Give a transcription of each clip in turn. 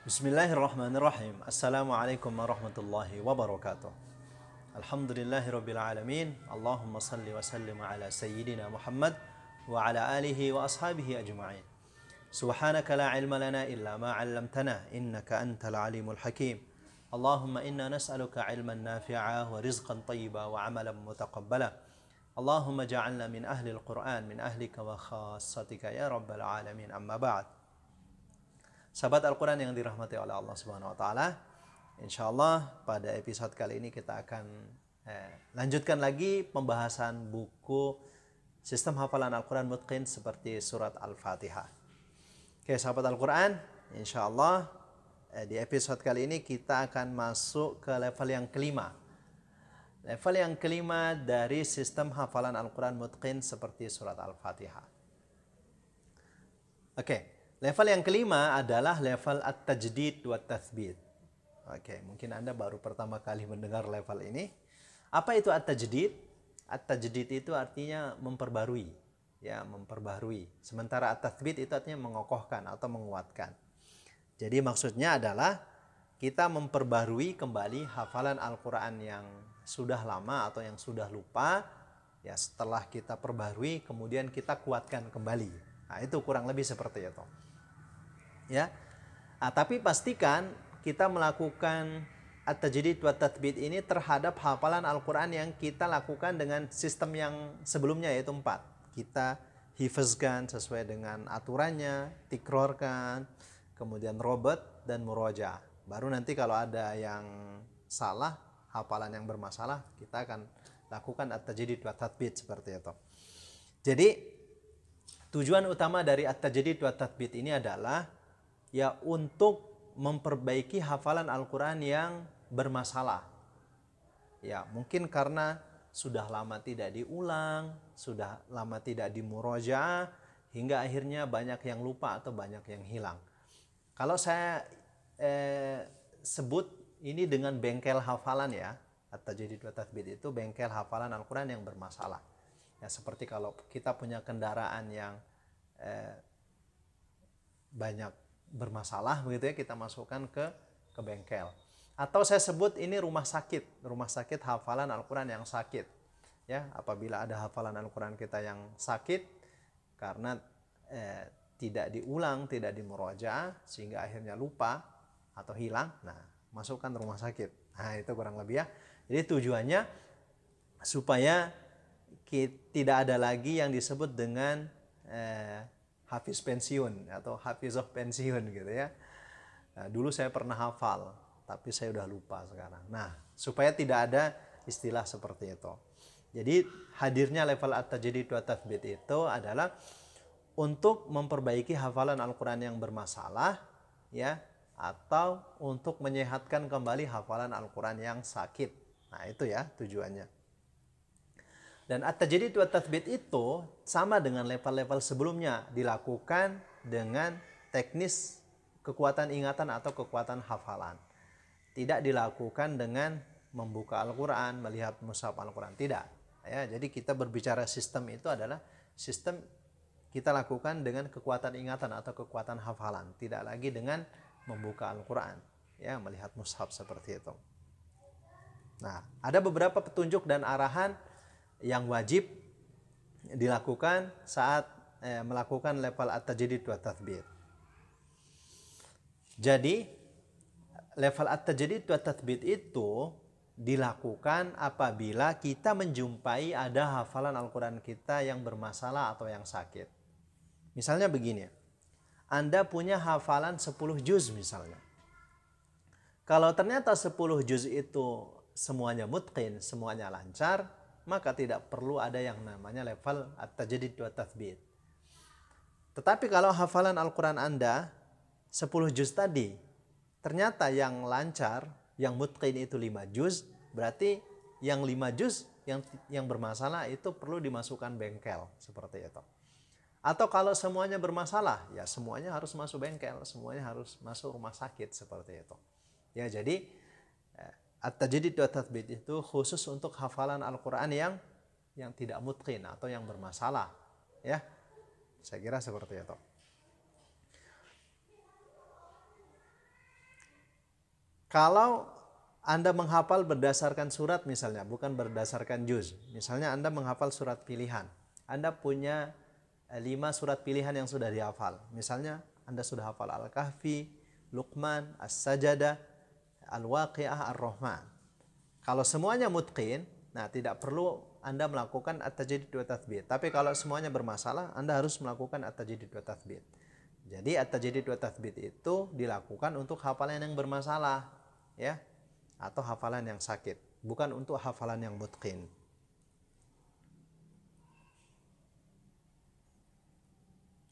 Bismillahirrahmanirrahim. Assalamualaikum warahmatullahi wabarakatuh. Alhamdulillahirabbil alamin. Allahumma salli wa sallim ala sayyidina Muhammad wa ala alihi wa ashabihi ajma'in. Subhanaka la ilma lana illa ma 'allamtana innaka antal alimul hakim. Allahumma inna nas'aluka ilman nafi'a wa rizqan thayyiba wa 'amalan mutaqabbala. Allahumma ja'alna min ahli al-Qur'an min ahlika wa khassatika ya rabbal alamin. Amma ba'd. Sahabat Al-Quran yang dirahmati oleh Allah Subhanahu wa Ta'ala, insya Allah pada episode kali ini kita akan lanjutkan lagi pembahasan buku sistem hafalan Al-Quran mutqin seperti surat Al-Fatihah. Oke, sahabat Al-Quran, insya Allah di episode kali ini kita akan masuk ke level yang kelima. Level yang kelima dari sistem hafalan Al-Quran mutqin seperti surat Al-Fatihah. Oke. Level yang kelima adalah level at-tajdid wa tathbit. Oke, mungkin Anda baru pertama kali mendengar level ini. Apa itu at-tajdid? At-tajdid itu artinya memperbarui, ya, memperbarui. Sementara at-tathbit itu artinya mengokohkan atau menguatkan. Jadi maksudnya adalah kita memperbarui kembali hafalan Al-Qur'an yang sudah lama atau yang sudah lupa, ya, setelah kita perbarui kemudian kita kuatkan kembali. Nah, itu kurang lebih seperti itu. Ya. Tapi pastikan kita melakukan at-tajdid wa tathbit ini terhadap hafalan Al-Qur'an yang kita lakukan dengan sistem yang sebelumnya, yaitu 4. Kita hifazkan sesuai dengan aturannya, tikrorkan, kemudian robot dan murojaah. Baru nanti kalau ada yang salah, hafalan yang bermasalah, kita akan lakukan at-tajdid wa tathbit seperti itu. Jadi tujuan utama dari at-tajdid wa tathbit ini adalah ya untuk memperbaiki hafalan Al-Quran yang bermasalah. Ya, mungkin karena sudah lama tidak diulang, sudah lama tidak dimurojaah, hingga akhirnya banyak yang lupa atau banyak yang hilang. Kalau saya sebut ini dengan bengkel hafalan, ya, at-tajdid wa tathbit itu bengkel hafalan Al-Quran yang bermasalah. Ya, seperti kalau kita punya kendaraan yang banyak bermasalah begitu, ya, kita masukkan ke bengkel. Atau saya sebut ini rumah sakit hafalan Al-Quran yang sakit, ya. Apabila ada hafalan Al-Quran kita yang sakit karena tidak diulang, tidak dimurojaah sehingga akhirnya lupa atau hilang, nah, masukkan rumah sakit. Nah, itu kurang lebih, ya. Jadi tujuannya supaya tidak ada lagi yang disebut dengan hafiz pensiun atau hafizoh pensiun gitu, ya. Nah, dulu saya pernah hafal tapi saya udah lupa sekarang. Nah, supaya tidak ada istilah seperti itu. Jadi hadirnya level at-tajdid wa tathbit itu adalah untuk memperbaiki hafalan Al-Quran yang bermasalah, ya, atau untuk menyehatkan kembali hafalan Al-Quran yang sakit. Nah, itu, ya, tujuannya. Dan at-tajdid wa tathbit itu sama dengan level-level sebelumnya, dilakukan dengan teknis kekuatan ingatan atau kekuatan hafalan. Tidak dilakukan dengan membuka Al-Quran, melihat mushaf Al-Quran, tidak. Ya, jadi kita berbicara sistem itu adalah sistem kita lakukan dengan kekuatan ingatan atau kekuatan hafalan, tidak lagi dengan membuka Al-Quran, ya, melihat mushaf seperti itu. Nah, ada beberapa petunjuk dan arahan yang wajib dilakukan saat melakukan level at-tajdid wa tathbit. Jadi level at-tajdid wa tathbit itu dilakukan apabila kita menjumpai ada hafalan Al-Quran kita yang bermasalah atau yang sakit. Misalnya begini, Anda punya hafalan 10 juz misalnya. Kalau ternyata 10 juz itu semuanya mutqin, semuanya lancar, maka tidak perlu ada yang namanya level at-tajdid wa tathbit. Tetapi kalau hafalan Al-Quran Anda 10 juz tadi, ternyata yang lancar, yang mutqin itu 5 juz, berarti yang 5 juz yang bermasalah itu perlu dimasukkan bengkel, seperti itu. Atau kalau semuanya bermasalah, ya semuanya harus masuk bengkel, semuanya harus masuk rumah sakit, seperti itu. Ya, jadi at-tajdid wa tathbit itu khusus untuk hafalan Al-Quran yang tidak mutqin atau yang bermasalah, ya. Saya kira seperti itu. Kalau Anda menghafal berdasarkan surat misalnya, bukan berdasarkan juz. Misalnya Anda menghafal surat pilihan. Anda punya 5 surat pilihan yang sudah dihafal. Misalnya Anda sudah hafal Al-Kahfi, Luqman, As-Sajadah, Al-Waqi'ah, Ar-Rahman. Kalau semuanya mutqin, nah tidak perlu Anda melakukan at-tajdid wa tatsbit. Tapi kalau semuanya bermasalah, Anda harus melakukan at-tajdid wa tatsbit. Jadi at-tajdid wa tatsbit itu dilakukan untuk hafalan yang bermasalah, ya, atau hafalan yang sakit, bukan untuk hafalan yang mutqin.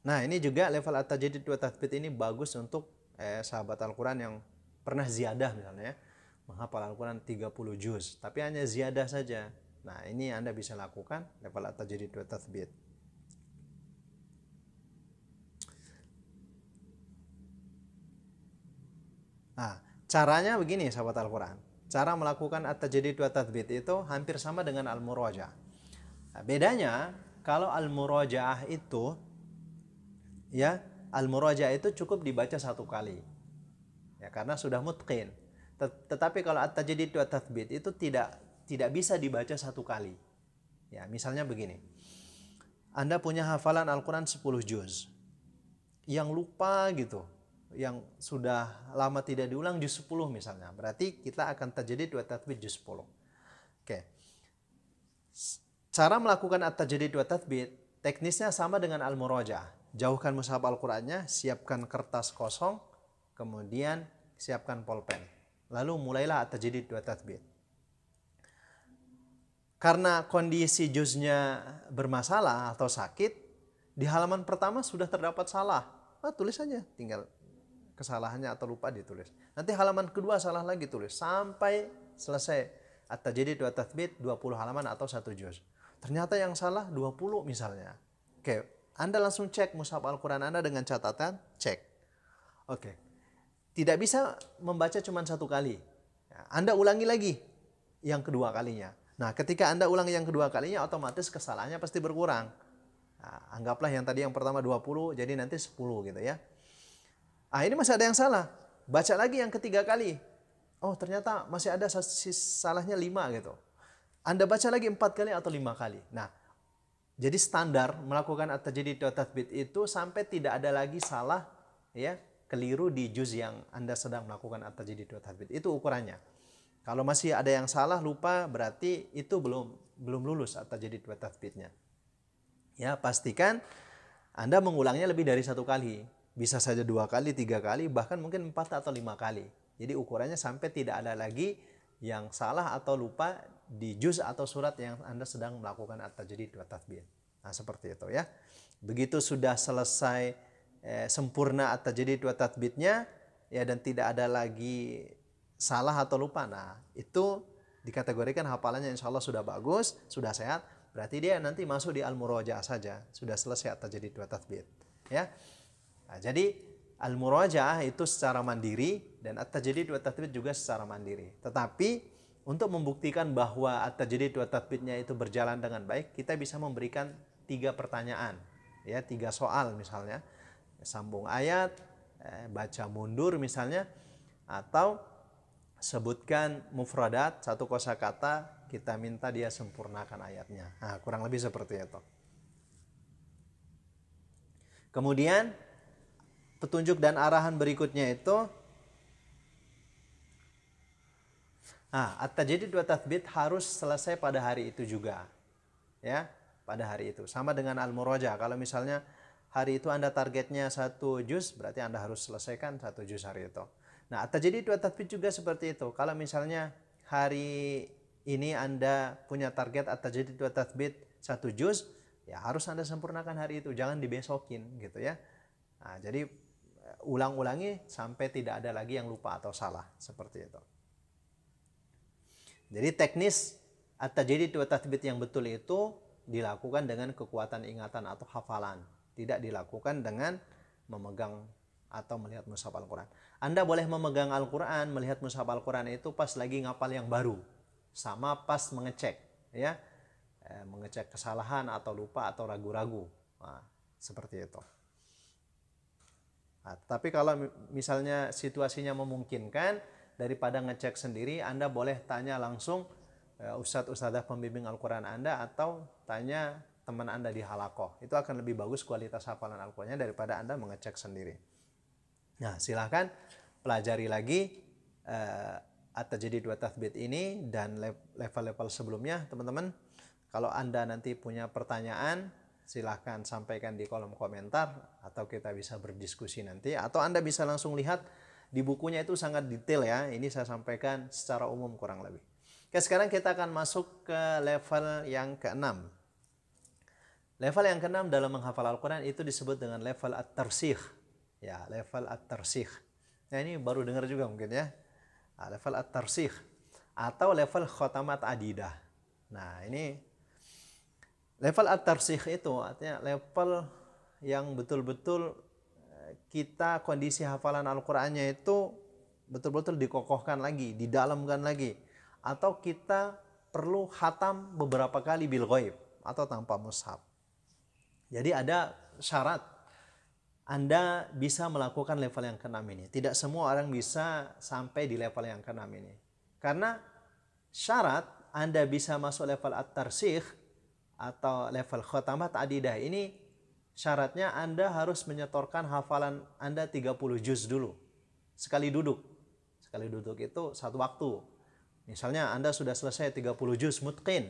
Nah, ini juga level at-tajdid wa tatsbit ini bagus untuk sahabat Al-Quran yang pernah ziyadah misalnya, menghafal Al-Quran 30 juz, tapi hanya ziyadah saja. Nah, ini Anda bisa lakukan level at-tajdid wa tatsbit. Nah, caranya begini sahabat Al-Quran. Cara melakukan at-tajdid wa tatsbit itu hampir sama dengan al-murajaah. Nah, bedanya kalau al-murajaah itu, ya, al-murajaah itu cukup dibaca 1 kali. Ya, karena sudah mutqin. Tetapi kalau at-tajdid wa tatsbit itu tidak bisa dibaca 1 kali. Ya, misalnya begini. Anda punya hafalan Al-Quran 10 juz. Yang lupa gitu, yang sudah lama tidak diulang juz 10 misalnya. Berarti kita akan tajdid wa tatsbit juz 10. Oke. Cara melakukan at-tajdid wa tatsbit teknisnya sama dengan al-murajaah. Jauhkan mushaf Al-Qur'annya, siapkan kertas kosong, kemudian siapkan pulpen. Lalu mulailah at-tajdid wa tatsbit. Karena kondisi juznya bermasalah atau sakit, di halaman pertama sudah terdapat salah. Tulis saja, tinggal kesalahannya atau lupa ditulis. Nanti halaman kedua salah lagi, tulis sampai selesai at-tajdid wa tatsbit 20 halaman atau 1 juz. Ternyata yang salah 20 misalnya. Oke, Anda langsung cek mushaf Al-Quran Anda dengan catatan, cek. Oke. Tidak bisa membaca cuma 1 kali. Anda ulangi lagi yang kedua kalinya. Nah, ketika Anda ulangi yang kedua kalinya, otomatis kesalahannya pasti berkurang. Nah, anggaplah yang tadi yang pertama 20, jadi nanti 10 gitu ya. Ini masih ada yang salah. Baca lagi yang ketiga kali. Oh, ternyata masih ada salahnya 5 gitu. Anda baca lagi 4 kali atau 5 kali. Nah, jadi standar melakukan at-tajdid wa tatsbit itu sampai tidak ada lagi salah, ya, keliru di juz yang Anda sedang melakukan at-tajdid wa tatsbit. Itu ukurannya. Kalau masih ada yang salah, lupa, berarti itu belum lulus at-tajdid wa tatsbitnya. Ya, pastikan Anda mengulangnya lebih dari 1 kali. Bisa saja 2 kali, 3 kali, bahkan mungkin 4 atau 5 kali. Jadi ukurannya sampai tidak ada lagi yang salah atau lupa di juz atau surat yang Anda sedang melakukan at-tajdid wa tatsbit. Nah, seperti itu ya. Begitu sudah selesai sempurna at-tajdid wa tatsbitnya, ya, dan tidak ada lagi salah atau lupa. Nah, itu dikategorikan hafalannya insya Allah sudah bagus, sudah sehat. Berarti dia nanti masuk di al-murajaah saja, sudah selesai at-tajdid wa tatsbit. Ya. Nah, jadi al-murajaah itu secara mandiri dan at-tajdid wa tatsbit juga secara mandiri. Tetapi untuk membuktikan bahwa at-tajdid wa tatsbitnya itu berjalan dengan baik, kita bisa memberikan 3 pertanyaan, ya, 3 soal misalnya. Sambung ayat, baca mundur misalnya, atau sebutkan mufradat, 1 kosakata, kita minta dia sempurnakan ayatnya. Nah, kurang lebih seperti itu. Kemudian petunjuk dan arahan berikutnya itu, at-tajdid wa tatsbit harus selesai pada hari itu juga. Ya, pada hari itu. Sama dengan al-murajaah. Kalau misalnya hari itu Anda targetnya 1 juz, berarti Anda harus selesaikan 1 juz hari itu. Nah, at-tajdid wa tatsbit juga seperti itu. Kalau misalnya hari ini Anda punya target at-tajdid wa tatsbit 1 juz, ya harus Anda sempurnakan hari itu. Jangan dibesokin gitu ya. Nah, jadi ulang-ulangi sampai tidak ada lagi yang lupa atau salah, seperti itu. Jadi teknis at-tajdid wa tatsbit yang betul itu dilakukan dengan kekuatan ingatan atau hafalan, tidak dilakukan dengan memegang atau melihat mushaf Al-Quran. Anda boleh memegang Al-Quran, melihat mushaf Al-Quran itu pas lagi ngapal yang baru, sama pas mengecek, ya, mengecek kesalahan atau lupa atau ragu-ragu. Nah, seperti itu. Nah, tapi kalau misalnya situasinya memungkinkan, daripada ngecek sendiri, Anda boleh tanya langsung ustadz-ustadzah pembimbing Al-Quran Anda, atau tanya teman Anda di halakoh. Itu akan lebih bagus kualitas hafalan Al-Qurannya daripada Anda mengecek sendiri. Nah, silahkan pelajari lagi At-Tajwid wa Tathbit ini dan level-level sebelumnya, teman-teman. Kalau Anda nanti punya pertanyaan, silahkan sampaikan di kolom komentar, atau kita bisa berdiskusi nanti, atau Anda bisa langsung lihat di bukunya, itu sangat detail ya. Ini saya sampaikan secara umum kurang lebih. Oke, sekarang kita akan masuk ke level yang ke-6. Level yang ke-6 dalam menghafal Al-Quran itu disebut dengan level at-tarsikh. Ya, level at-tarsikh. Nah, ini baru dengar juga mungkin ya. Nah, level at-tarsikh atau level khotamat adidah. Nah, ini level at-tarsikh itu artinya level yang betul-betul kita kondisi hafalan Al-Qur'annya itu betul-betul dikokohkan lagi, didalamkan lagi, atau kita perlu khatam beberapa kali bil ghaib atau tanpa mushaf. Jadi ada syarat Anda bisa melakukan level yang ke-6 ini. Tidak semua orang bisa sampai di level yang ke-6 ini. Karena syarat Anda bisa masuk level at-tarsikh atau level khotamat adidah ini, syaratnya Anda harus menyetorkan hafalan Anda 30 juz dulu. Sekali duduk. Sekali duduk itu satu waktu. Misalnya Anda sudah selesai 30 juz mutqin.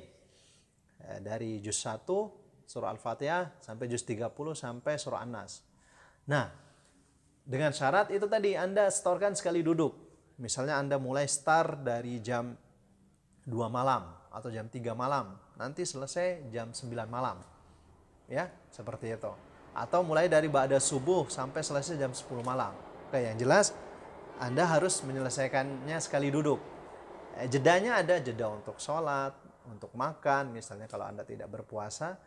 Dari juz 1 surah Al-Fatihah sampai juz 30 sampai surah An-Nas. Nah, dengan syarat itu tadi Anda setorkan sekali duduk. Misalnya Anda mulai start dari jam 2 malam atau jam 3 malam. Nanti selesai jam 9 malam. Ya, seperti itu. Atau mulai dari ba'da subuh sampai selesai jam 10 malam. Oke, yang jelas Anda harus menyelesaikannya sekali duduk. Jedanya ada jeda untuk sholat, untuk makan, misalnya kalau Anda tidak berpuasa,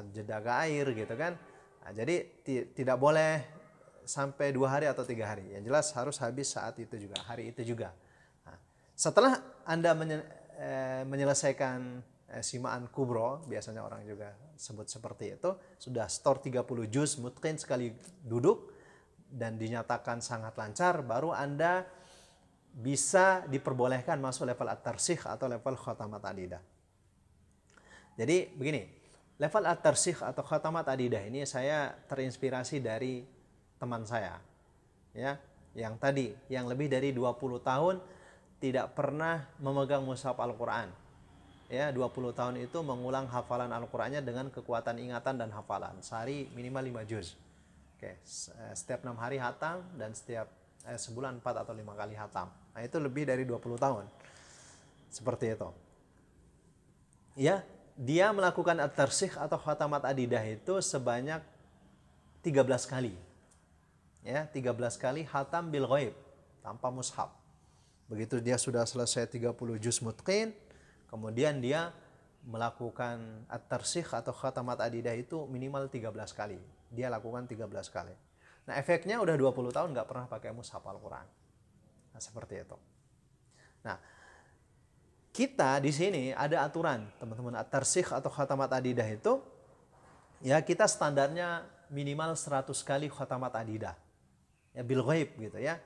jeda ke air gitu kan. Nah, jadi tidak boleh sampai 2 hari atau 3 hari. Yang jelas harus habis saat itu juga, hari itu juga. Nah, setelah Anda menyelesaikan simaan kubro, biasanya orang juga sebut seperti itu, sudah store 30 juz mutqin sekali duduk dan dinyatakan sangat lancar, baru Anda bisa diperbolehkan masuk level at-tarsikh atau level khotamat adidah. Jadi begini, level at-tarsikh atau khotamat adidah ini saya terinspirasi dari teman saya, ya, yang tadi, yang lebih dari 20 tahun tidak pernah memegang mushaf Al-Quran. Ya, 20 tahun itu mengulang hafalan Al-Qurannya dengan kekuatan ingatan dan hafalan. Sehari minimal 5 juz. Oke, setiap 6 hari hatam dan setiap sebulan 4 atau 5 kali hatam. Nah, itu lebih dari 20 tahun. Seperti itu. Ya, dia melakukan at-tarsikh atau khatamat adidah itu sebanyak 13 kali. Ya, 13 kali hatam bil ghaib tanpa mushaf. Begitu dia sudah selesai 30 juz mutqin, kemudian dia melakukan at-tarsikh atau khatamat adidah itu minimal 13 kali. Dia lakukan 13 kali. Nah, efeknya udah 20 tahun nggak pernah pakai mushaf Al-Quran. Nah, seperti itu. Nah, kita di sini ada aturan, teman-teman, at-tarsikh atau khatamat adidah itu, ya kita standarnya minimal 100 kali khatamat adidah. Ya, bil ghaib gitu ya.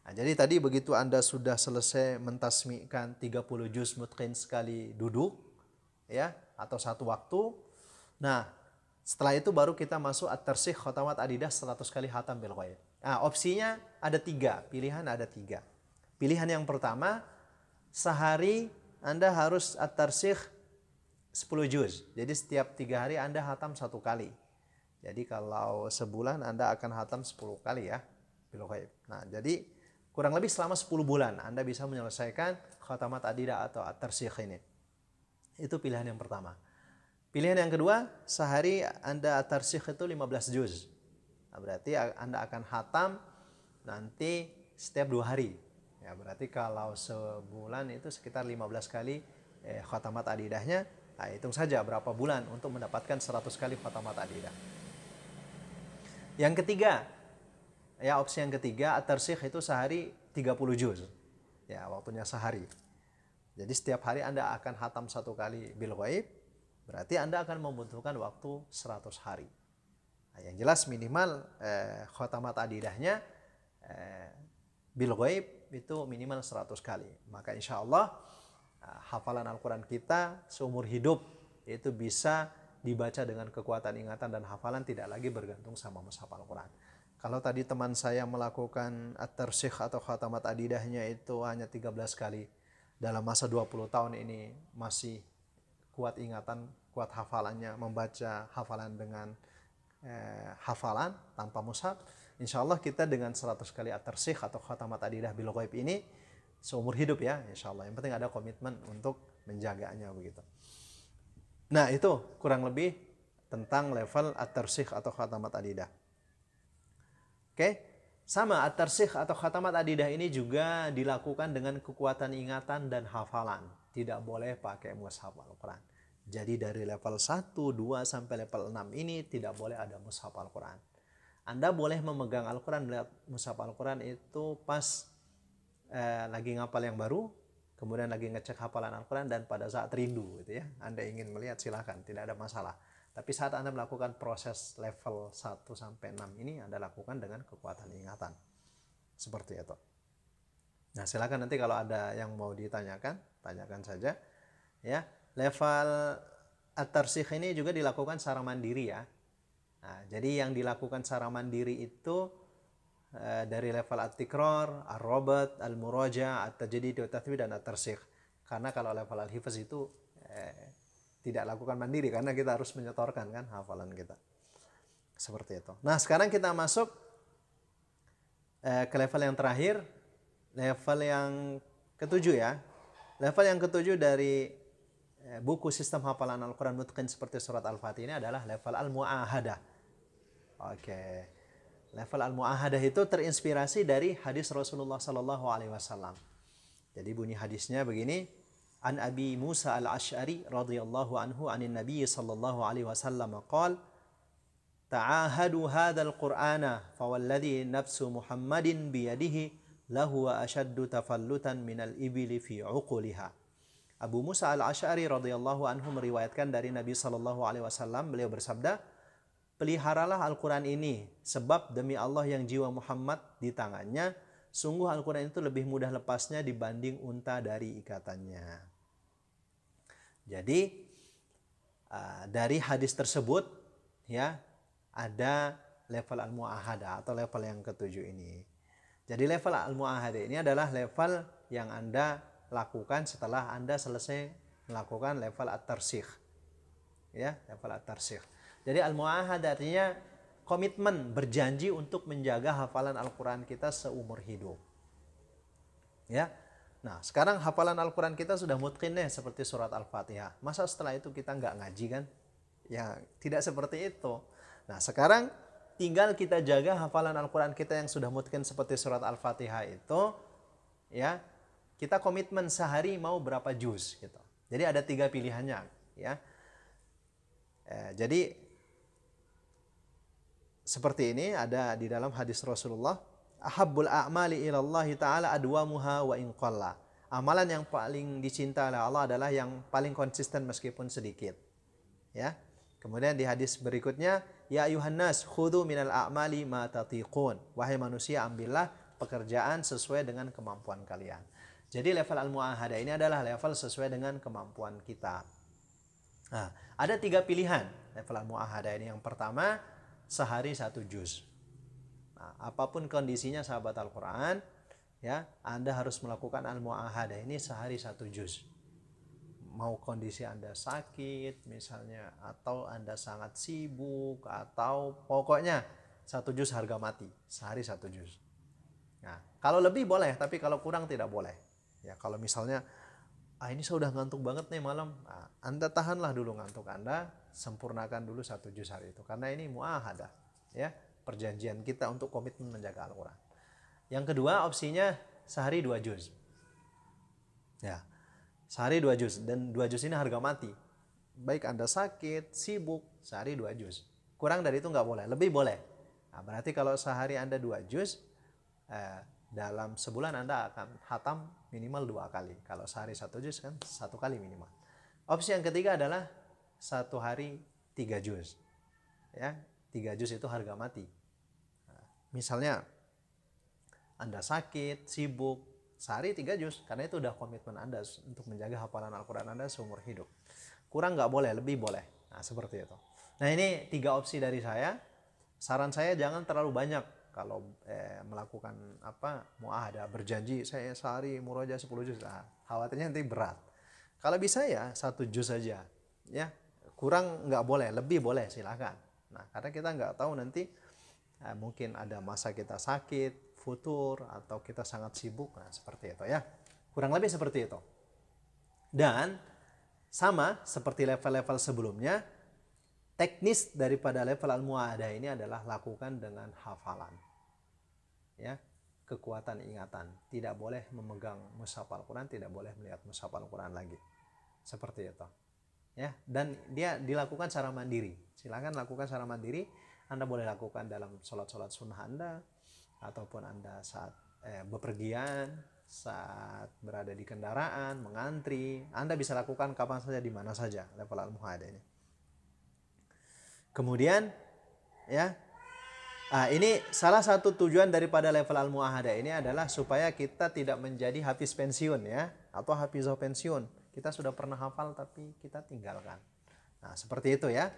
Nah, jadi tadi begitu Anda sudah selesai mentasmi'kan 30 juz mutqin sekali duduk, ya, atau satu waktu. Nah, setelah itu baru kita masuk at-tarsikh khotamat adidah 100 kali hatam bil ghaib. Nah, opsinya ada 3, pilihan ada 3. Pilihan yang pertama, sehari Anda harus at-tarsikh 10 juz. Jadi setiap 3 hari Anda hatam 1 kali. Jadi kalau sebulan Anda akan hatam 10 kali ya bil ghaib. Nah, jadi kurang lebih selama 10 bulan Anda bisa menyelesaikan khatamat adidah atau at-tarsikh ini. Itu pilihan yang pertama. Pilihan yang kedua, sehari Anda at-tarsikh itu 15 juz. Nah, berarti Anda akan hatam nanti setiap 2 hari. Ya, berarti kalau sebulan itu sekitar 15 kali khatamat adidahnya. Nah, hitung saja berapa bulan untuk mendapatkan 100 kali khatamat adidah. Yang ketiga, ya opsi yang ketiga, at-tarsikh itu sehari 30 juz. Ya, waktunya sehari. Jadi setiap hari Anda akan hatam 1 kali bil ghaib. Berarti Anda akan membutuhkan waktu 100 hari. Nah, yang jelas minimal khotamat adidahnya bil ghaib itu minimal 100 kali. Maka insya Allah hafalan Al-Quran kita seumur hidup itu bisa dibaca dengan kekuatan ingatan dan hafalan, tidak lagi bergantung sama mushaf Al-Quran. Kalau tadi teman saya melakukan at-tarsikh atau khatamat adidahnya itu hanya 13 kali dalam masa 20 tahun ini, masih kuat ingatan, kuat hafalannya, membaca hafalan dengan hafalan tanpa mushaf, insya Allah kita dengan 100 kali at-tarsikh atau khatamat adidah bil ghaib ini seumur hidup ya, insya Allah. Yang penting ada komitmen untuk menjaganya begitu. Nah itu kurang lebih tentang level at-tarsikh atau khatamat adidah. Oke, sama at-tarsikh atau khatamat adidah ini juga dilakukan dengan kekuatan ingatan dan hafalan. Tidak boleh pakai mushaf Al-Quran. Jadi dari level 1, 2 sampai level 6 ini tidak boleh ada mushaf Al-Quran. Anda boleh memegang Al-Quran, melihat mushaf Al-Quran itu pas lagi ngapal yang baru, kemudian lagi ngecek hafalan Al-Quran, dan pada saat rindu gitu ya. Anda ingin melihat silakan, tidak ada masalah. Tapi saat Anda melakukan proses level 1 sampai 6 ini, Anda lakukan dengan kekuatan ingatan. Seperti itu. Nah, silakan nanti kalau ada yang mau ditanyakan, tanyakan saja. Ya, level at-tarsikh ini juga dilakukan secara mandiri ya. Nah, jadi yang dilakukan secara mandiri itu dari level at-tikrar, ar-rabat, al-muraja, at-tajdid, at-tathbit, dan at-tarsikh. Karena kalau level al-hifz itu tidak lakukan mandiri karena kita harus menyetorkan kan hafalan kita. Seperti itu. Nah, sekarang kita masuk ke level yang terakhir, level yang ketujuh ya. Level yang ketujuh dari buku sistem hafalan Al-Quran Mutqin seperti surat Al-Fatih ini adalah level al-mu'ahadah. Oke. Level al-mu'ahadah itu terinspirasi dari hadis Rasulullah Sallallahu Alaihi Wasallam. Jadi bunyi hadisnya begini. An Abi Musa al-Ash'ari radhiyallahu anhu anin Nabi sallallahu alaihi wasallam qala ta'ahadu hadzal qur'ana fawalladhi nafsu Muhammadin biyadihi lahu wa ashaddu tafallutan minal ibili fi uquliha. Abu Musa al-Ash'ari radhiyallahu anhu meriwayatkan dari Nabi sallallahu alaihi wasallam, beliau bersabda, peliharalah Al-Quran ini sebab demi Allah yang jiwa Muhammad di tangannya, sungguh Al-Quran itu lebih mudah lepasnya dibanding unta dari ikatannya. Jadi dari hadis tersebut ya ada level al-mu'ahadah atau level yang ketujuh ini. Jadi level al-mu'ahadah ini adalah level yang Anda lakukan setelah Anda selesai melakukan level at-tarsikh. Ya, level at-tarsikh. Jadi al-mu'ahadah artinya komitmen, berjanji untuk menjaga hafalan Al-Quran kita seumur hidup. Ya. Nah, sekarang hafalan Al-Quran kita sudah mutqin nih seperti surat Al-Fatihah. Masa setelah itu kita nggak ngaji kan? Ya, tidak seperti itu. Nah, sekarang tinggal kita jaga hafalan Al-Quran kita yang sudah mutqin seperti surat Al-Fatihah itu, ya, kita komitmen sehari mau berapa juz gitu. Jadi ada 3 pilihannya, ya. Jadi seperti ini ada di dalam hadis Rasulullah, ahabbul a'mali ilallahi ta'ala adwamuha wa in qalla. Amalan yang paling dicinta oleh Allah adalah yang paling konsisten meskipun sedikit. Ya. Kemudian di hadis berikutnya, ya ayuhan nas khudhu minal a'mali ma tatiqun. Wahai manusia, ambillah pekerjaan sesuai dengan kemampuan kalian. Jadi level al-mu'ahadah ini adalah level sesuai dengan kemampuan kita. Nah, ada 3 pilihan level al-mu'ahadah ini. Yang pertama, sehari 1 juz. Nah, apapun kondisinya sahabat Al-Quran, ya, Anda harus melakukan al-mu'ahadah ini sehari 1 juz. Mau kondisi Anda sakit misalnya, atau Anda sangat sibuk, atau pokoknya 1 juz harga mati, sehari 1 juz. Nah, kalau lebih boleh, tapi kalau kurang tidak boleh. Ya, kalau misalnya ini saya udah ngantuk banget nih malam, nah, Anda tahanlah dulu ngantuk Anda, sempurnakan dulu 1 juz hari itu, karena ini mu'ahadah, ya, perjanjian kita untuk komitmen menjaga Al-Quran. Yang kedua opsinya sehari 2 juz. Ya, sehari 2 juz, dan 2 juz ini harga mati. Baik Anda sakit, sibuk, sehari 2 juz. Kurang dari itu nggak boleh, lebih boleh. Nah, berarti kalau sehari Anda 2 juz, dalam sebulan Anda akan khatam minimal 2 kali. Kalau sehari 1 juz kan 1 kali minimal. Opsi yang ketiga adalah 1 hari 3 juz. Ya, 3 juz itu harga mati. Nah, misalnya Anda sakit, sibuk, sehari 3 juz, karena itu udah komitmen Anda untuk menjaga hafalan Al-Quran Anda seumur hidup. Kurang nggak boleh, lebih boleh. Nah, seperti itu. Nah, ini 3 opsi dari saya. Saran saya jangan terlalu banyak kalau melakukan muahadah, berjanji saya sehari murojaah 10 juz. Nah, khawatirnya nanti berat. Kalau bisa ya 1 juz saja, ya. Kurang nggak boleh, lebih boleh, silakan. Nah, karena kita nggak tahu nanti mungkin ada masa kita sakit, futur, atau kita sangat sibuk. Nah, seperti itu ya. Kurang lebih seperti itu. Dan sama seperti level-level sebelumnya, teknis daripada level al-mu'ahadah ini adalah lakukan dengan hafalan. Ya, kekuatan ingatan. Tidak boleh memegang mushaf Al-Quran, tidak boleh melihat mushaf Al-Quran lagi. Seperti itu. Ya, dan dia dilakukan secara mandiri. Silakan lakukan secara mandiri. Anda boleh lakukan dalam sholat-sholat sunnah Anda, ataupun Anda saat bepergian, saat berada di kendaraan, mengantri. Anda bisa lakukan kapan saja, di mana saja level al-mu'ahadah ini. Kemudian ya, ini salah satu tujuan daripada level al-mu'ahadah ini adalah supaya kita tidak menjadi hafiz pensiun ya, atau hafizah pensiun. Kita sudah pernah hafal tapi kita tinggalkan. Nah, seperti itu ya.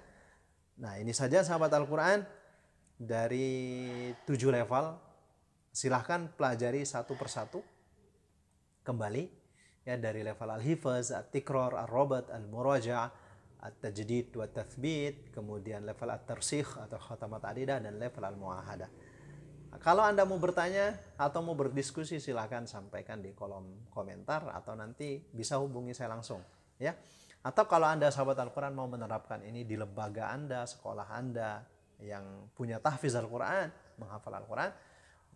Nah, ini saja sahabat Al-Quran dari 7 level. Silahkan pelajari satu persatu kembali ya, dari level al-hifaz, at-tikrar, al-robat, al-muraja', at-tajdid wa tathbit, kemudian level at-tarsikh atau khatamat adidah, dan level al-mu'ahadah. Kalau Anda mau bertanya atau mau berdiskusi, silahkan sampaikan di kolom komentar, atau nanti bisa hubungi saya langsung ya. Atau kalau Anda sahabat Al-Quran mau menerapkan ini di lembaga Anda, sekolah Anda yang punya tahfiz Al-Quran, menghafal Al-Quran,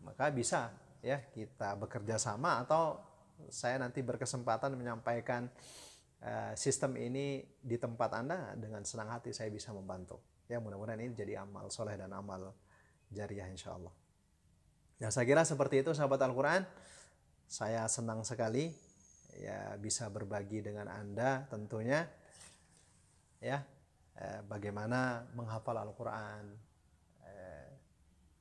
maka bisa ya kita bekerja sama, atau saya nanti berkesempatan menyampaikan sistem ini di tempat Anda, dengan senang hati saya bisa membantu. Ya, mudah-mudahan ini jadi amal soleh dan amal jariah insya Allah. Ya, saya kira seperti itu sahabat Al-Quran. Saya senang sekali ya bisa berbagi dengan Anda tentunya ya, bagaimana menghafal Al-Quran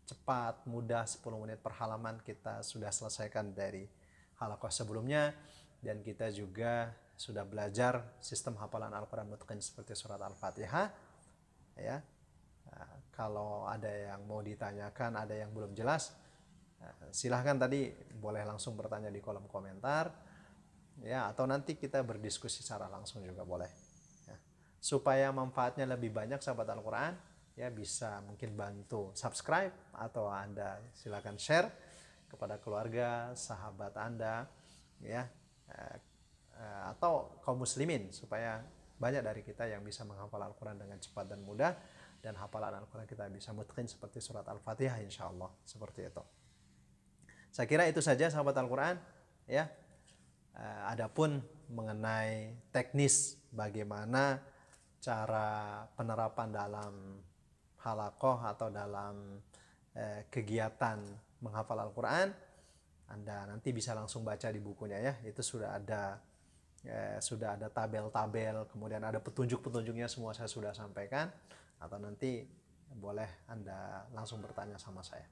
cepat, mudah, 10 menit per halaman kita sudah selesaikan dari halaqah sebelumnya. Dan kita juga sudah belajar sistem hafalan Al-Quran mutqin seperti surat Al-Fatihah ya. Kalau ada yang mau ditanyakan, ada yang belum jelas, silahkan tadi boleh langsung bertanya di kolom komentar ya, atau nanti kita berdiskusi secara langsung juga boleh ya. Supaya manfaatnya lebih banyak sahabat Al-Quran ya, bisa mungkin bantu subscribe, atau Anda silakan share kepada keluarga, sahabat Anda ya, atau kaum muslimin, supaya banyak dari kita yang bisa menghafal Al-Quran dengan cepat dan mudah, dan hafalan Al-Quran kita bisa mutqin seperti surat Al-Fatihah insya Allah. Seperti itu. Saya kira itu saja sahabat Al-Quran ya. Adapun mengenai teknis bagaimana cara penerapan dalam halaqah atau dalam kegiatan menghafal Al-Quran, Anda nanti bisa langsung baca di bukunya ya. Itu sudah ada tabel-tabel, kemudian ada petunjuk-petunjuknya, semua saya sudah sampaikan. Atau nanti boleh Anda langsung bertanya sama saya.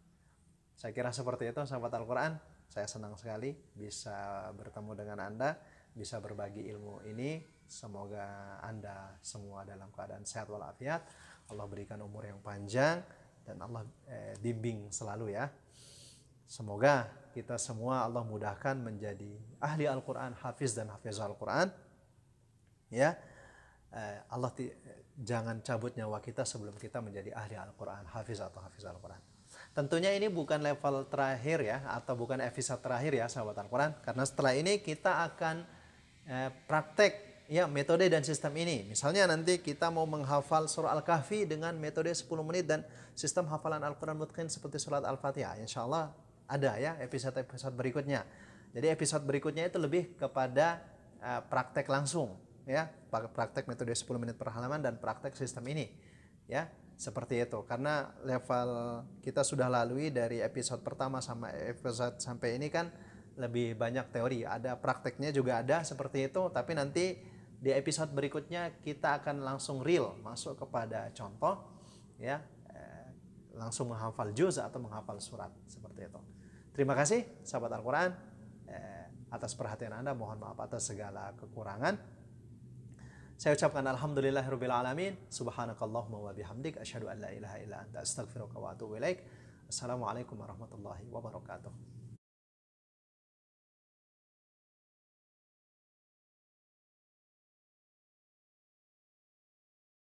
Saya kira seperti itu sahabat Al-Quran. Saya senang sekali bisa bertemu dengan Anda, bisa berbagi ilmu ini. Semoga Anda semua dalam keadaan sehat walafiat. Allah berikan umur yang panjang, dan Allah bimbing selalu ya. Semoga kita semua Allah mudahkan menjadi ahli Al-Quran, hafiz dan hafizah Al-Quran ya. Allah jangan cabut nyawa kita sebelum kita menjadi ahli Al-Quran, hafiz atau hafizah Al-Quran. Tentunya ini bukan level terakhir ya, atau bukan episode terakhir ya sahabat Al-Quran, karena setelah ini kita akan praktek ya metode dan sistem ini. Misalnya nanti kita mau menghafal surah Al-Kahfi dengan metode 10 menit dan sistem hafalan Al-Quran mutqin seperti surat Al-Fatihah. Insya Allah ada ya episode-episode berikutnya. Jadi episode berikutnya itu lebih kepada praktek langsung ya, praktek metode 10 menit per halaman dan praktek sistem ini ya. Seperti itu, karena level kita sudah lalui dari episode pertama sama episode sampai ini kan lebih banyak teori, ada prakteknya juga ada seperti itu. Tapi nanti di episode berikutnya kita akan langsung real masuk kepada contoh ya, langsung menghafal juz atau menghafal surat seperti itu. Terima kasih sahabat Al-Quran. Atas perhatian Anda, mohon maaf atas segala kekurangan. Saya ucapkan alhamdulillahirabbil alamin. Subhanakallahumma wa bihamdik asyhadu an la ilaha illa anta astaghfiruka wa atubu ilaik. Assalamualaikum warahmatullahi wabarakatuh.